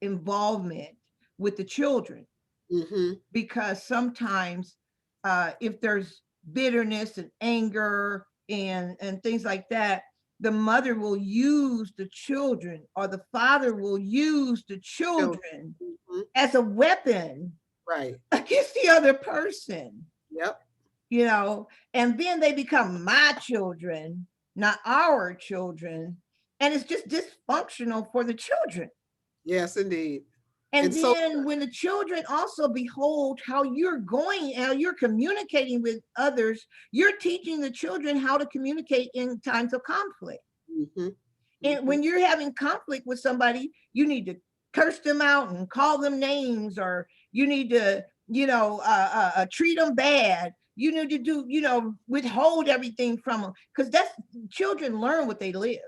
involvement with the children. Mm-hmm. Because sometimes if there's bitterness and anger and things like that, the mother will use the children, or the father will use the children Mm-hmm. as a weapon Right. against the other person. Yep. and then they become my children, not our children. And it's just dysfunctional for the children. Yes, indeed. And And so, then when the children also behold how you're communicating with others, you're teaching the children how to communicate in times of conflict. mhm, And mhm, when you're having conflict with somebody, you need to curse them out and call them names, or you need to, treat them bad. You need to withhold everything from them, because that's children learn what they live.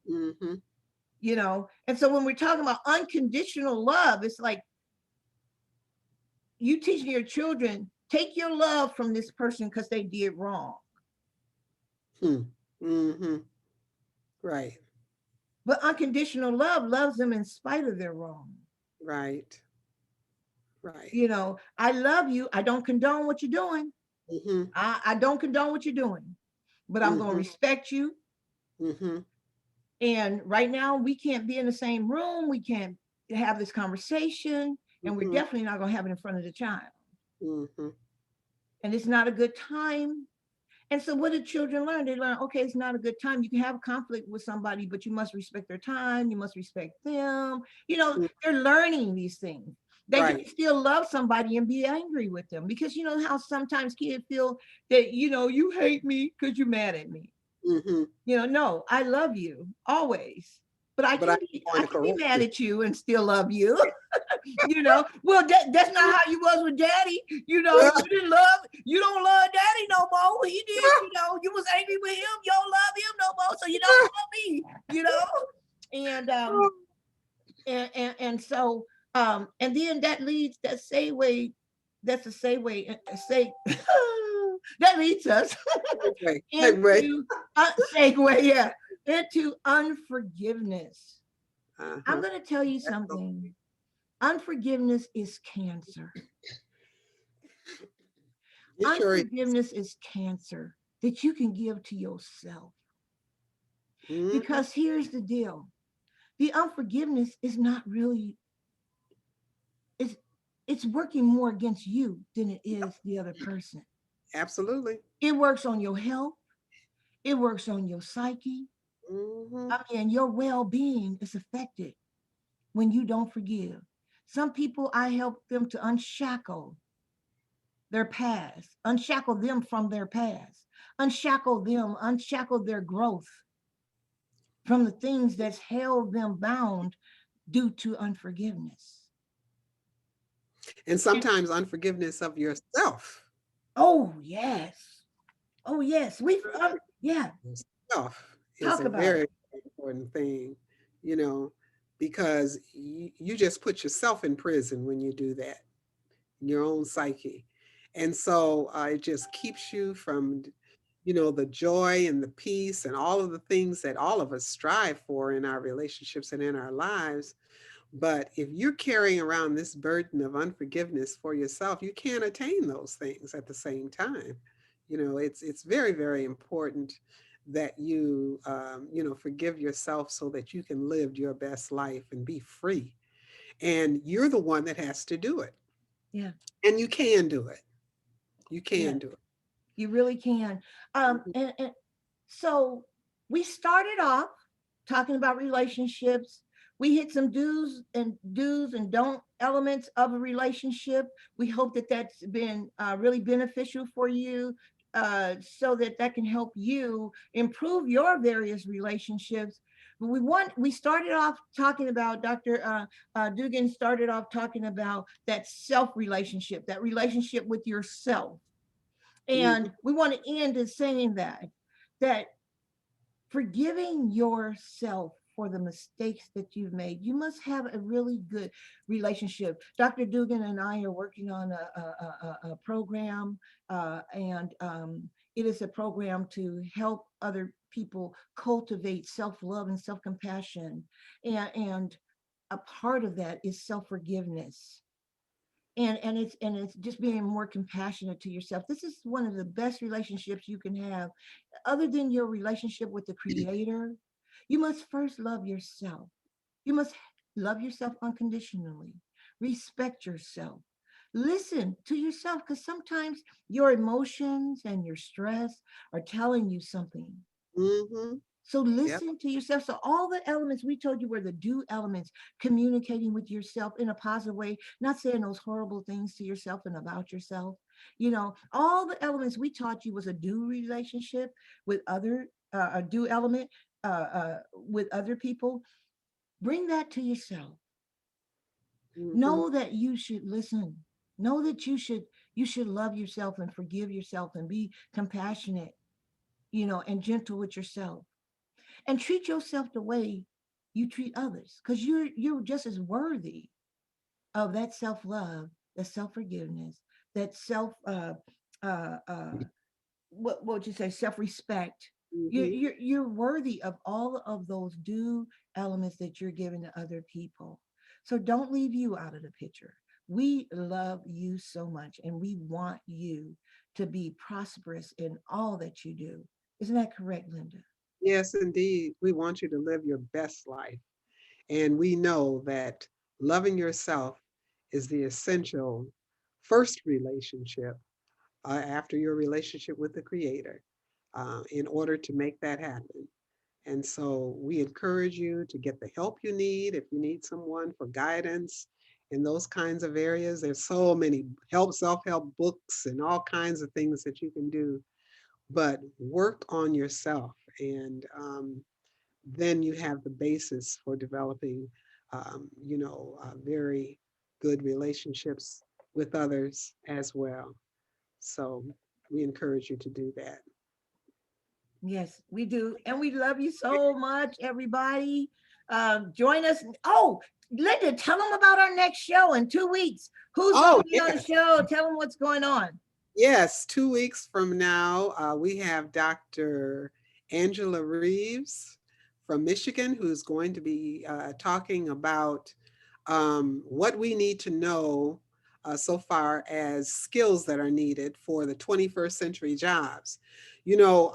mhm, And so when we're talking about unconditional love, it's like you teaching your children, take your love from this person because they did wrong. mhm. Right, But unconditional love loves them in spite of their wrong. right, right. I love you. I don't condone what you're doing. Mhm, I don't condone what you're doing, but I'm going to mhm, respect you. mhm, And right now, we can't be in the same room. We can't have this conversation. And we're mhm, definitely not going to have it in front of the child. mhm, And it's not a good time. And so, what do children learn? They learn, okay, it's not a good time. You can have a conflict with somebody, but you must respect their time. You must respect them. mm, They're learning these things. They can right. still love somebody and be angry with them, because you know how sometimes kids feel that, you hate me because you're mad at me. Mhm. No, I love you always. But I But can I'm be going I to can be correct mad you. at you and still love you. Well, that's not how you was with daddy. You don't love daddy no more. He did, you was angry with him, you don't love him no more, so you don't love me, you know. And so and then that leads that say way that's a say way say that leads us Segue, segue. into segue, yeah, into unforgiveness. I'm Uh-huh. going to tell you That's so something. Unforgiveness is cancer. it sure is. Unforgiveness is cancer that you can give to yourself. Mhm, Because here's the deal. The unforgiveness is not really, it's it's working more against you than it is the other person. absolutely. It works on your health, it works on your psyche. Mhm, I mean, your well-being is affected when you don't forgive. Some people, I help them to unshackle their past, unshackle them from their past, unshackle their growth from the things that's held them bound due to unforgiveness. and sometimes unforgiveness of yourself. Oh, yes. Oh, yes. Yeah, Yourself is talk a about it. very important thing, you know, because you just put yourself in prison when you do that, in your own psyche. And so it just keeps you from, the joy and the peace and all of the things that all of us strive for in our relationships and in our lives. But if you're carrying around this burden of unforgiveness for yourself, you can't attain those things at the same time. It's very, very important that you forgive yourself so that you can live your best life and be free. And you're the one that has to do it. Yeah, And you can do it. You yeah, can do it. you really can. Mhm, And so we started off talking about relationships. We hit some do's and don't elements of a relationship. We hope that that's been really beneficial for you, so that that can help you improve your various relationships. We started off talking about Dugan started off talking about that self relationship, that relationship with yourself. mhm. And we want to end in saying that forgiving yourself for the mistakes that you've made, you must have a really good relationship. Dr. Dugan and I are working on a program, and it is a program to help other people cultivate self-love and self-compassion. And a part of that is self-forgiveness. And it's just being more compassionate to yourself. This is one of the best relationships you can have, other than your relationship with the creator. You must first love yourself. You must love yourself unconditionally, respect yourself, Listen to yourself, because sometimes your emotions and your stress are telling you something. Mm-hmm. So Yep. listen to yourself. So all the elements we told you were the do elements, communicating with yourself in a positive way, not saying those horrible things to yourself and about yourself. All the elements we taught you was a do relationship with other, a do element with other people. Bring that to yourself. Mm-hmm. Know that you should listen. Know that you should love yourself and forgive yourself and be compassionate, and gentle with yourself, and treat yourself the way you treat others, because you're just as worthy of that self-love, that self-forgiveness, that self uh uh what would you say, self-respect. you're, Mm-hmm. you're you're worthy of all of those due elements that you're giving to other people. So don't leave you out of the picture. We love you so much, and we want you to be prosperous in all that you do. Isn't that correct, Linda? Yes, indeed. We want you to live your best life. And we know that loving yourself is the essential first relationship after your relationship with the Creator in order to make that happen. And so we encourage you to get the help you need if you need someone for guidance in those kinds of areas. There's so many self-help books and all kinds of things that you can do, but work on yourself. And then you have the basis for developing, very good relationships with others as well. So we encourage you to do that. Yes, we do. And we love you so much, everybody. Join us. Oh, Linda, tell them about our next show in 2 weeks. Who's going Oh, to be on the yes. show? Tell them what's going on. Yes, 2 weeks from now, we have Dr. Angela Reeves from Michigan, who's going to be talking about what we need to know so far as skills that are needed for the 21st century jobs. You know,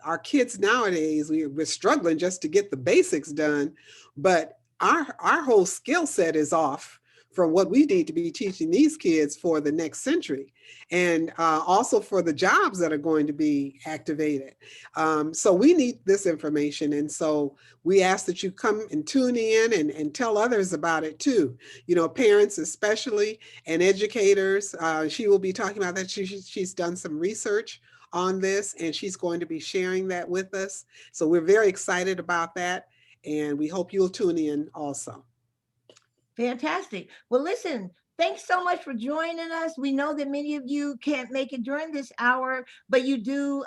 our kids nowadays, we're struggling just to get the basics done, but our whole skill set is off from what we need to be teaching these kids for the next century, and also for the jobs that are going to be activated. So we need this information. And so we ask that you come and tune in and tell others about it too. Parents especially, and educators. She will be talking about that. She's done some research on this, and she's going to be sharing that with us. So we're very excited about that, and we hope you'll tune in also. Fantastic. Well, listen, thanks so much for joining us. We know that many of you can't make it during this hour, but you do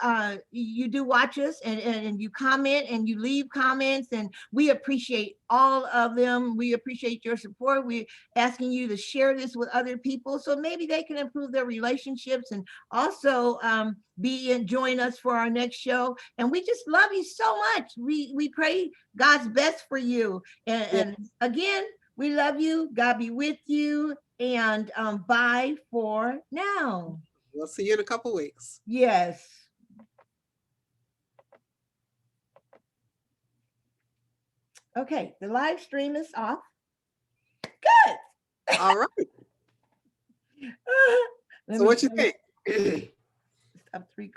watch us, and you comment and you leave comments, and we appreciate all of them. We appreciate your support. We're asking you to share this with other people so maybe they can improve their relationships, and also be and join us for our next show. And we just love you so much. We pray God's best for you. And, Yeah, and again, we love you. God be with you. And bye for now. we'll see you in a couple weeks. Yes. Okay, the live stream is off. Good. All right. Let So me what you think? stop recording.